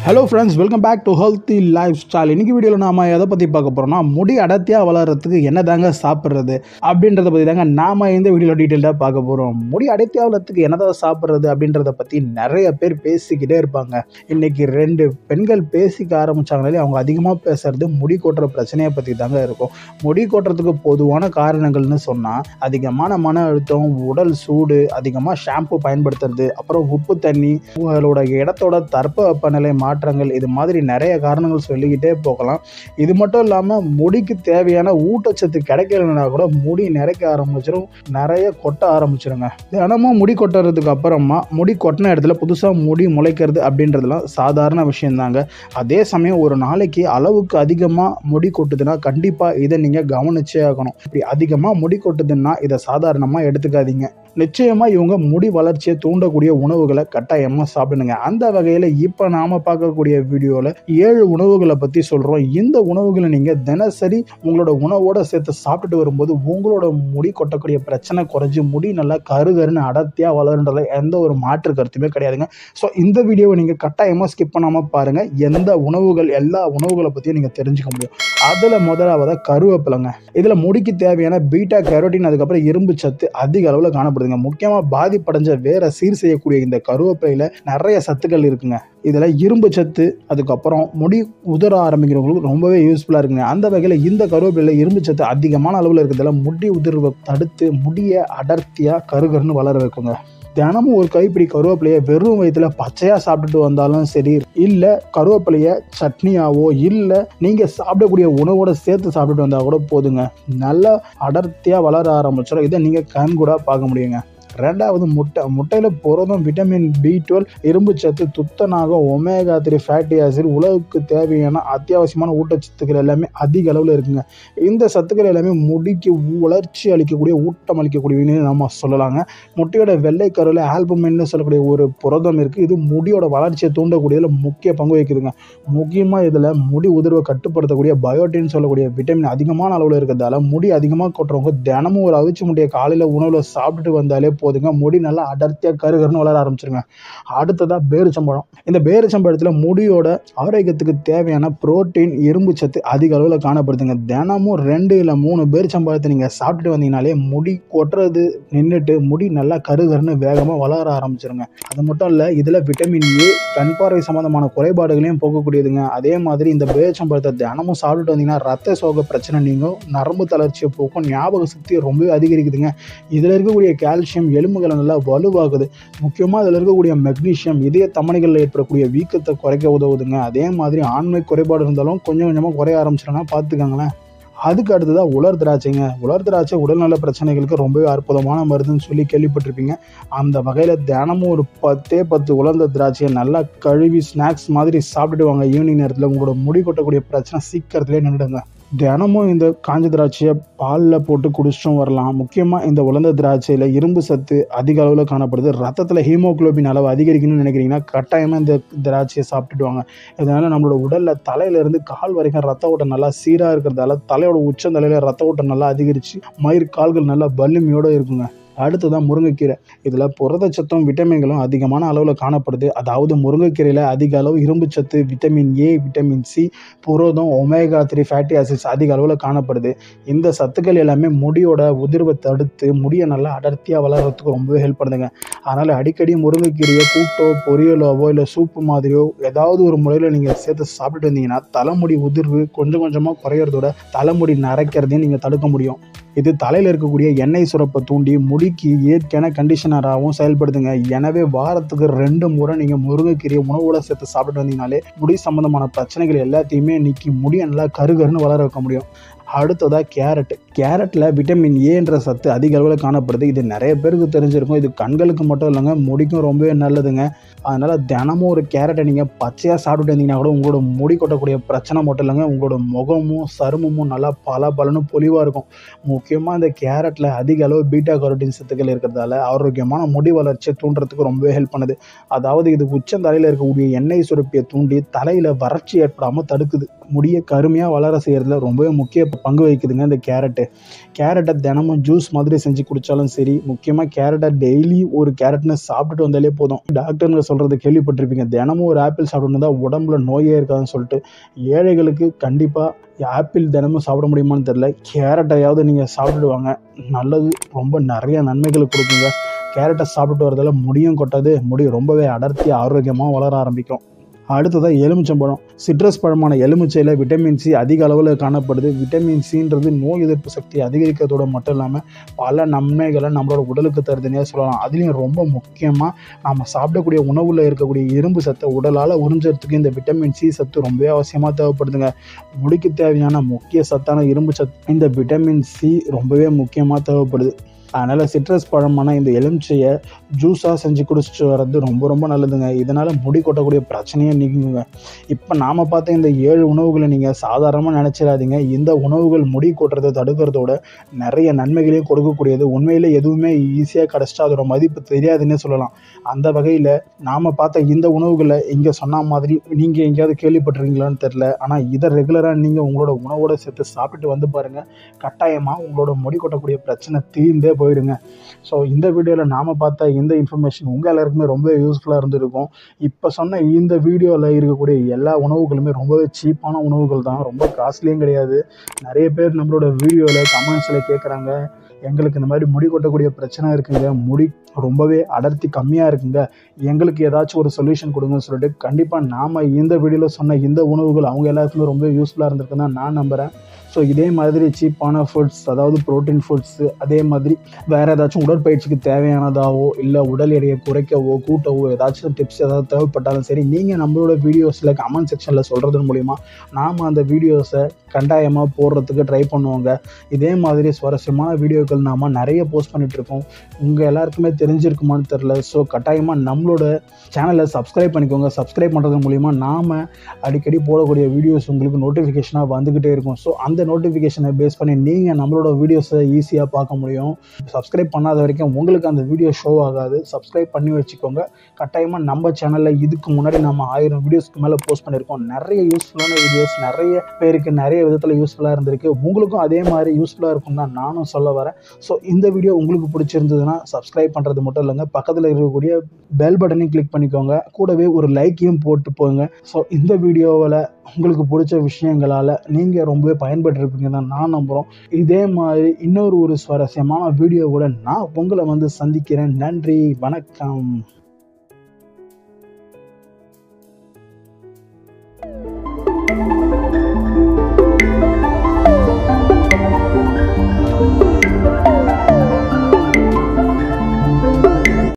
Hello friends, welcome back to healthy lifestyle. இன்றைக்கி வீடியோவில் நாம் எதை பற்றி பார்க்க போகிறோம்னா, முடி அடர்த்தியாக வளர்கிறதுக்கு என்ன தாங்க சாப்பிட்றது அப்படின்றத பற்றி தாங்க நாம் இந்த வீடியோவில் டீட்டெயிலாக பார்க்க போகிறோம். முடி அடர்த்தியாக வளர்கிறதுக்கு என்ன தான் சாப்பிட்றது அப்படின்றத பற்றி நிறைய பேர் பேசிக்கிட்டே இருப்பாங்க. இன்றைக்கி 2 பெண்கள் பேசிக்க ஆரம்பித்தாங்களே அவங்க அதிகமாக பேசுகிறது முடி கொட்டுற பிரச்சனையை பற்றி தாங்க இருக்கும். முடி கொட்டுறதுக்கு பொதுவான காரணங்கள்னு சொன்னால் அதிகமான மன அழுத்தம், உடல் சூடு, அதிகமாக ஷாம்பு பயன்படுத்துறது, அப்புறம் உப்பு தண்ணி, உங்களோட இடத்தோட தட்பவெப்பநிலை மாற்றங்கள், இது மாதிரி நிறைய காரணங்கள் சொல்லிக்கிட்டே போகலாம். இது மட்டும் இல்லாமல் முடிக்கு தேவையான ஊட்டச்சத்து கிடைக்கலன்னா கூட முடி நிறைக்க ஆரம்பிச்சிடும், நிறைய கொட்ட ஆரம்பிச்சிருங்க. தினமும் முடி கொட்டுறதுக்கு அப்புறமா முடி கொட்டின இடத்துல புதுசாக முடி முளைக்கிறது அப்படின்றதுலாம் சாதாரண விஷயந்தாங்க. அதே சமயம் ஒரு நாளைக்கு அளவுக்கு அதிகமாக முடி கொட்டுதுன்னா கண்டிப்பாக இதை நீங்கள் கவனிச்சே ஆகணும். இப்படி அதிகமாக முடி கொட்டுதுன்னா இதை சாதாரணமாக எடுத்துக்காதீங்க. நிச்சயமாக இவங்க முடி வளர்ச்சியை தூண்டக்கூடிய உணவுகளை கட்டாயமாக சாப்பிடுங்க. அந்த வகையில் இப்போ நாம் பார்க்கக்கூடிய வீடியோவில் 7 உணவுகளை பற்றி சொல்கிறோம். இந்த உணவுகளை நீங்கள் தினசரி உங்களோட உணவோடு சேர்த்து சாப்பிட்டுட்டு வரும்போது உங்களோட முடி கொட்டக்கூடிய பிரச்சனை குறைஞ்சி முடி நல்லா கருகருன்னு அடர்த்தியாக வளருன்றதுல எந்த ஒரு மாற்று கருத்துமே கிடையாதுங்க. ஸோ இந்த வீடியோவை நீங்கள் கட்டாயமாக ஸ்கிப் பண்ணாமல் பாருங்கள். எந்த உணவுகள், எல்லா உணவுகளை பற்றியும் நீங்கள் தெரிஞ்சுக்க முடியும். அதில் முதலாவதாக கருவேப்பிலைங்க. இதில் முடிக்கு தேவையான பீட்டா கேரோட்டின், அதுக்கப்புறம் இரும்பு சத்து அதிக அளவில் காணப்படுதுங்க. முக்கியமாக பாதிப்படைஞ்ச வேற சீர் செய்யக்கூடிய இந்த கருவேப்பிலையில் நிறைய சத்துக்கள் இருக்குங்க. இதில் இரும்பு சத்து, அதுக்கப்புறம் முடி உதற ஆரம்பிக்கிறவங்களுக்கு ரொம்பவே யூஸ்ஃபுல்லாக இருக்குங்க. அந்த வகையில் இந்த கருவேப்பிலையில் இரும்பு சத்து அதிகமான அளவில் இருக்கிறதால முடி உதிர்வை தடுத்து முடியை அடர்த்தியாக கருகருன்னு வளர வைக்குங்க. தினமும் ஒரு கைப்பிடி கருவேப்பிலையை வெறும் வயிற்றில் பச்சையாக சாப்பிட்டுட்டு வந்தாலும் சரி, இல்லை கருவேப்பிலையை சட்னியாவோ இல்லை நீங்கள் சாப்பிடக்கூடிய உணவோட சேர்த்து சாப்பிட்டுட்டு வந்தால் கூட போதுங்க, நல்லா அடர்த்தியாக வளர ஆரம்பிச்சிடும். இதை நீங்கள் கண் கூட பார்க்க முடியுங்க. 2வது முட்டையில் புரதம், விட்டமின் B12, இரும்பு சத்து, துத்தநாகம், ஒமேகா 3 ஃபேட்டி ஆசிட், உலகுக்கு தேவையான அத்தியாவசியமான ஊட்டச்சத்துக்கள் எல்லாமே அதிக அளவில் இருக்குங்க. இந்த சத்துக்கள் எல்லாமே முடிக்கு வளர்ச்சி அளிக்கக்கூடிய, ஊட்டம் அளிக்கக்கூடியன்னு நம்ம சொல்லலாங்க. முட்டையோட வெள்ளை கருவில் ஆல்புமின்னு சொல்லக்கூடிய ஒரு புரதம் இருக்குது. இது முடியோட வளர்ச்சியை தூண்டக்கூடியதில் முக்கிய பங்கு வகிக்குதுங்க. முக்கியமாக இதில் முடி உதிர்வை கட்டுப்படுத்தக்கூடிய பயோட்டின்னு சொல்லக்கூடிய விட்டமின் அதிகமான அளவில் இருக்கிறதால முடி அதிகமாக கொட்டுறவங்க தினமும் ஒரு அவிச்சு முட்டையை காலையில் உணவில் சாப்பிட்டுட்டு வந்தாலே போதுங்க, முடி நல்லா அடர்த்தியாக கருகருன்னு வளர ஆரம்பிச்சிருங்க. அடுத்ததாக பேரிச்சம்பழம். இந்த பேரிச்சம்பழத்தில் முடியோட ஆரோக்கியத்துக்கு தேவையான புரோட்டீன், இரும்பு சத்து அதிக அளவில் காணப்படுதுங்க. தினமும் 2 இல்லை 3 பேரிச்சம்பழத்தை நீங்கள் சாப்பிட்டுட்டு வந்தீங்கனாலே முடி கொட்டுறது நின்றுட்டு முடி நல்லா கருகருன்னு வேகமாக வளர ஆரம்பிச்சிருங்க. அது மட்டும் இல்லை, இதில் விட்டமின் A கண் பார்வை சம்பந்தமான குறைபாடுகளையும் போக்கக்கூடியதுங்க. அதே மாதிரி இந்த பேரிச்சம்பழத்தை தினமும் சாப்பிட்டுட்டு வந்தீங்கன்னா ரத்த சோகை பிரச்சனை நீங்கும், நரம்பு தளர்ச்சியை போக்கும், ஞாபக சக்தியை ரொம்பவே அதிகரிக்குதுங்க. இதில் இருக்கக்கூடிய கால்சியம் எலும்புகளை நல்லா வலுவாகுது. முக்கியமாக இதில் இருக்கக்கூடிய மெக்னீஷியம் இதய தமனிகளில் ஏற்படக்கூடிய வீக்கத்தை குறைக்க உதவுதுங்க. அதே மாதிரி ஆண்மை குறைபாடு இருந்தாலும் கொஞ்சம் கொஞ்சமாக குறைய ஆரம்பிச்சிட்டோன்னா பார்த்துக்கங்களேன். அதுக்கு அடுத்ததாக உலர் திராட்சைங்க. உலர் திராட்சை உடல்நல பிரச்சனைகளுக்கு ரொம்பவே அற்புதமான மருந்துன்னு சொல்லி கேள்விப்பட்டிருப்பீங்க. அந்த வகையில் தினமும் ஒரு 10 உலர்ந்த திராட்சையை நல்லா கழுவி ஸ்நாக்ஸ் மாதிரி சாப்பிட்டுட்டு வாங்க. ஈவினிங் நேரத்தில் உங்களோட முடி கொட்டக்கூடிய பிரச்சனை சீக்கிரத்திலே நின்றுடுங்க. தினமும் இந்த காஞ்ச திராட்சையை பாலில் போட்டு குடிச்சிட்டும் வரலாம். முக்கியமாக இந்த உலர்ந்த திராட்சையில் இரும்பு சத்து அதிக அளவில் காணப்படுது. ரத்தத்தில் ஹீமோகுளோபின் அளவு அதிகரிக்கணும்னு நினைக்கிறீங்கன்னா கட்டாயமாக இந்த திராட்சையை சாப்பிட்டுட்டு வாங்க. இதனால் நம்மளோட உடலில் தலையிலேருந்து கால் வரைக்கும் ரத்த ஓட்டம் நல்லா சீராக இருக்கிறதால தலையோட உச்சந்தலையில் ரத்த ஓட்டம் நல்லா அதிகரித்து மயிர் கால்கள் நல்லா வலிமையோடு இருக்குங்க. அடுத்ததான் முருங்கைக்கீரை. இதில் புரதச்சத்தும் விட்டமின்களும் அதிகமான அளவில் காணப்படுது. அதாவது முருங்கைக்கீரையில் அதிக அளவு இரும்பு சத்து, விட்டமின் A, விட்டமின் C, புரதம், ஒமேகா 3 ஃபேட்டி ஆசிட்ஸ் அதிக அளவில் காணப்படுது. இந்த சத்துக்கள் எல்லாமே முடியோட உதிர்வை தடுத்து முடியை நல்லா அடர்த்தியாக வளர்கிறதுக்கு ரொம்பவே ஹெல்ப் பண்ணுதுங்க. அதனால் அடிக்கடி முருங்கைக்கீரையை கூட்டோ, பொரியலோவோ இல்லை சூப்பு மாதிரியோ ஏதாவது ஒரு முறையில் நீங்கள் சேர்த்து சாப்பிட்டுட்டு வந்தீங்கன்னா தலைமுடி உதிர்வு கொஞ்சம் கொஞ்சமாக குறையிறதோட தலைமுடி நரைக்கிறதையும் நீங்கள் தடுக்க முடியும். இது தலையில் இருக்கக்கூடிய எண்ணெய் சுரப்பை தூண்டி முடிக்கு இயற்கையான கண்டிஷனராகவும் செயல்படுதுங்க. எனவே வாரத்துக்கு 2 முறை நீங்கள் முருங்கைக்கீரையை உணவோடு சேர்த்து சாப்பிட்டு வந்தீங்கனாலே முடி சம்பந்தமான பிரச்சனைகள் எல்லாத்தையுமே நீக்கி முடியை நல்லா கருகருன்னு வளர வைக்க முடியும். அடுத்ததாக கேரட்டில் விட்டமின் ஏன்ற சத்து அதிக அளவில் காணப்படுது. இது நிறைய பேருக்கு தெரிஞ்சிருக்கும். இது கண்களுக்கு மட்டும் இல்லைங்க, முடிக்கும் ரொம்பவே நல்லதுங்க. அதனால் தினமும் ஒரு கேரட்டை நீங்கள் பச்சையாக சாப்பிட்டுட்டு இருந்தீங்கன்னா கூட உங்களோட முடி கொட்டக்கூடிய பிரச்சனை மட்டும் இல்லைங்க, உங்களோட முகமும் சருமமும் நல்லா பலன்னு பொலிவாக இருக்கும். முக்கியமாக இந்த கேரட்டில் அதிக அளவு பீட்டா கரோட்டின் சத்துக்கள் இருக்கிறதால ஆரோக்கியமான முடி வளர்ச்சியை தூண்டுறதுக்கு ரொம்பவே ஹெல்ப் பண்ணுது. அதாவது இது உச்சந்தலையில் இருக்கக்கூடிய எண்ணெய் சுரப்பியை தூண்டி தலையில் வறட்சி ஏற்படாமல் தடுக்குது. முடியை கருமையாக வளர செய்கிறதுல ரொம்பவே முக்கிய பங்கு வகிக்குதுங்க இந்த கேரட்டை தினமும் ஜூஸ் மாதிரி செஞ்சு குடித்தாலும் சரி, முக்கியமாக கேரட்டை டெய்லி ஒரு கேரட்னு சாப்பிட்டுட்டு வந்தாலே போதும். டாக்டருங்க சொல்கிறது கேள்விப்பட்டிருப்பீங்க, தினமும் ஒரு ஆப்பிள் சாப்பிட்டு தான் உடம்புல நோயே இருக்காதுன்னு சொல்லிட்டு. ஏழைகளுக்கு கண்டிப்பாக ஆப்பிள் தினமும் சாப்பிட முடியுமான்னு தெரில, கேரட்டையாவது நீங்கள் சாப்பிட்டுட்டு வாங்க, நல்லது. ரொம்ப நிறைய நன்மைகள் கொடுக்குங்க. கேரட்டை சாப்பிட்டு வரதால முடியும் கொட்டாது, முடி ரொம்பவே அடர்த்தி ஆரோக்கியமாக வளர ஆரம்பிக்கும். அடுத்ததாக எலுமிச்சம்பழம். சிட்ரஸ் பழமான எலுமிச்சையில் விட்டமின் சி அதிக அளவில் காணப்படுது. விட்டமின் சின்றது நோய் எதிர்ப்பு சக்தி அதிகரிக்கிறதோடு மட்டும் இல்லாமல் பல நன்மைகளை நம்மளோட உடலுக்கு தருதுன்னே சொல்லலாம். அதுலேயும் ரொம்ப முக்கியமாக நம்ம சாப்பிடக்கூடிய உணவில் இருக்கக்கூடிய இரும்பு சத்தை உடலால் உறிஞ்சறதுக்கு இந்த விட்டமின் சி சத்து ரொம்பவே அவசியமாக தேவைப்படுதுங்க. முடிக்கு தேவையான முக்கிய சத்தான இரும்பு சத்து இந்த விட்டமின் சி ரொம்பவே முக்கியமாக தேவைப்படுது. அதனால் சிட்ரஸ் பழமான இந்த எலுமிச்சையை ஜூஸாக செஞ்சு குடிச்சிட்டு வர்றது ரொம்ப ரொம்ப நல்லதுங்க. இதனால் முடி கொட்டக்கூடிய பிரச்சனையே நீங்குங்க. இப்போ நாம் பார்த்த இந்த 7 உணவுகளை நீங்கள் சாதாரணமாக நினச்சிடாதீங்க. இந்த உணவுகள் முடி கொட்டுறதை தடுக்கிறதோட நிறைய நன்மைகளையும் கொடுக்கக்கூடியது. உண்மையில் எதுவுமே ஈஸியாக கிடச்சிட்டா அதோட மதிப்பு தெரியாதுன்னே சொல்லலாம். அந்த வகையில் நாம் பார்த்த இந்த உணவுகளை இங்கே சொன்ன மாதிரி நீங்கள் எங்கேயாவது கேள்விப்பட்டிருக்கீங்களான்னு தெரில, ஆனால் இதை ரெகுலராக நீங்கள் உங்களோட உணவோடு சேர்த்து சாப்பிட்டுட்டு வந்து பாருங்கள். கட்டாயமாக உங்களோட முடி கொட்டக்கூடிய பிரச்சனை தீர்ந்தே போயிடுங்க. ஸோ இந்த வீடியோவில் நாம் பார்த்த இந்த இன்ஃபர்மேஷன் உங்கள் எல்லாருக்குமே ரொம்ப யூஸ்ஃபுல்லாக இருந்திருக்கும். இப்போ சொன்ன இந்த வீடியோவில் இருக்கக்கூடிய எல்லா உணவுகளுமே ரொம்பவே சீப்பான உணவுகள் தான், ரொம்ப காஸ்ட்லியும் கிடையாது. நிறைய பேர் நம்மளோட வீடியோவில் கமெண்ட்ஸில் கேட்குறாங்க, எங்களுக்கு இந்த மாதிரி முடி கொட்டக்கூடிய பிரச்சனை இருக்குங்க, முடி ரொம்பவே அடர்த்தி கம்மியாக இருக்குங்க, எங்களுக்கு ஏதாச்சும் ஒரு சொல்யூஷன் கொடுங்கன்னு சொல்லிட்டு. கண்டிப்பாக நாம் இந்த வீடியோவில் சொன்ன இந்த உணவுகள் அவங்க எல்லாருக்குமே ரொம்ப யூஸ்ஃபுல்லாக இருந்திருக்குன்னு தான் நான் நம்புகிறேன். ஸோ இதே மாதிரி சீப்பான ஃபுட்ஸ், அதாவது ப்ரோட்டீன் ஃபுட்ஸு, அதே மாதிரி வேறு ஏதாச்சும் உடற்பயிற்சிக்கு தேவையானதாவோ இல்லை உடல் எடையை குறைக்கவோ கூட்டவோ ஏதாச்சும் டிப்ஸ் ஏதாவது தேவைப்பட்டாலும் சரி, நீங்கள் நம்மளோட வீடியோஸில் கமெண்ட் செக்ஷனில் சொல்கிறது மூலிமா நாம் அந்த வீடியோஸை கட்டாயமாக போடுறதுக்கு ட்ரை பண்ணுவோங்க. இதே மாதிரி சுவாரஸ்யமான வீடியோக்கள் நாம் நிறைய போஸ்ட் பண்ணிகிட்ருக்கோம். உங்கள் எல்லாருக்குமே தெரிஞ்சிருக்குமான்னு தெரில. ஸோ கட்டாயமாக நம்மளோட சேனலை சப்ஸ்கிரைப் பண்ணிக்கோங்க. சப்ஸ்கிரைப் பண்ணுறது மூலிமா நாம் அடிக்கடி போடக்கூடிய வீடியோஸ் உங்களுக்கு நோட்டிஃபிகேஷனாக வந்துக்கிட்டே இருக்கும். ஸோ அந்த நோட்டிஃபிகேஷனை பேஸ் பண்ணி நீங்கள் நம்மளோட வீடியோஸை ஈஸியாக பார்க்க முடியும். சப்ஸ்கிரைப் பண்ணாத வரைக்கும் உங்களுக்கு அந்த வீடியோ ஷோ ஆகாது. சப்ஸ்கிரைப் பண்ணி வச்சுக்கோங்க. கட்டாயமாக நம்ம சேனலில் இதுக்கு முன்னாடி நம்ம 1000 வீடியோஸ்க்கு மேலே போஸ்ட் பண்ணியிருக்கோம். நிறைய யூஸ்ஃபுல்லான வீடியோஸ் நிறைய பேருக்கு நிறைய விதத்தில் யூஸ்ஃபுல்லாக இருந்திருக்கு. உங்களுக்கும் அதே மாதிரி யூஸ்ஃபுல்லாக இருக்கும் தான் நானும் சொல்ல வரேன். ஸோ இந்த வீடியோ உங்களுக்கு பிடிச்சிருந்ததுன்னா சப்ஸ்கிரைப் பண்ணுறது மட்டும் இல்லைங்க, பக்கத்தில் இருக்கக்கூடிய பெல் பட்டனையும் கிளிக் பண்ணிக்கோங்க. கூடவே ஒரு லைக்கையும் போட்டு போங்க. ஸோ இந்த வீடியோவில் உங்களுக்கு பிடிச்ச விஷயங்களால் நீங்கள் ரொம்பவே பயன்பட்டுருப்பீங்க தான் நான் நம்புகிறோம். இதே மாதிரி இன்னொரு சுவாரஸ்யமான வீடியோவுடன் நான் உங்களை வந்து சந்திக்கிறேன். நன்றி, வணக்கம்.